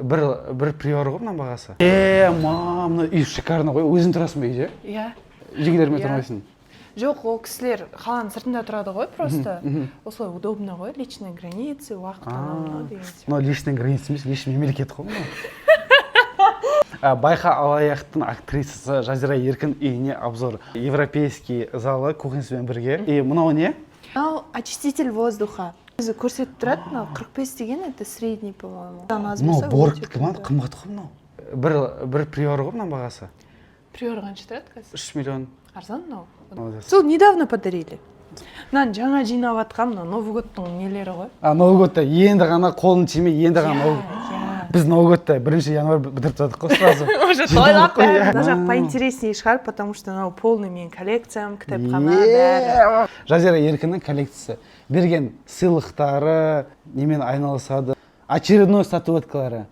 бір приор ғой мына бағасы. Мына үй шикарно ғой. Өзің тұрасың ба үйде? Иә. Жеңдермен тұрмайсың? Жоқ, ол кісілер қаланың сыртында тұрады ғой, просто. Осылай удобно ғой, личный границы, уақыт анау деген сияқты. Мынау личный граница емес, личный мемлекет қой мынау. Байқа Алаяқтың актрисасы Жазира Еркін үйіне обзор. Европейский залы кухнясымен бірге. Мынау не? Мынау очиститель воздуха. Өзі көрсетіп тұрады, мынау 45 деген, это средний, по-моему. Мынау боргтікі ма? Қымбат қой мынау. Бір приор ғой мына бағасы. Приор қанша тұрады қазір? 3 миллион. Арзан мынау. Сол недавно подарили. Мынаны жаңа жинап атқан мына Новый годтың нелері ғой. Новый годта енді ғана қолын тимей, енді ғана біз Новый годта 1 январь бітіріп тадық қой сразу. Уже тойлап қой. Мына жақ поинтереснее шығар, потому что мынау полный менің коллекциям, кітапхана бәрі. Жазира Еркіннің коллекциясы. Берген сыйлықтары, немен айналысады. Очередной статуэткалары.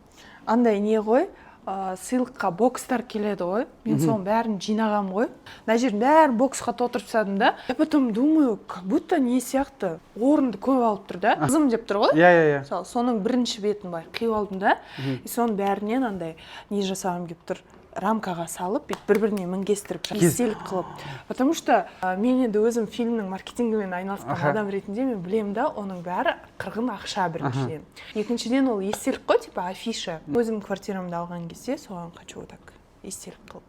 Андай не ғой? Сыйлыққа бокстар келеді ғой. Мен соның бәрін жинағам ғой. Мына жердің бәрін боксқа толтырып тастадым да. Я потом думаю, как будто не сияқты. Орынды көп алып тұр да. Қызым деп тұр ғой. Иә. Соның бірінші бетін бай қиып алдым да. И соның бәрінен андай не жасағым келіп тұр. Рамкаға салып, бір-біріне мінгестіріп, естелік қылып. Потому что мен енді өзім фильмнің маркетингімен айналысқан адам ретінде мен білемін да, оның бәрі қырғын ақша біріншіден. Екіншіден ол естелік қой, типа афиша. Өзім квартирамды алған кезде соған хочу так естелік қылып.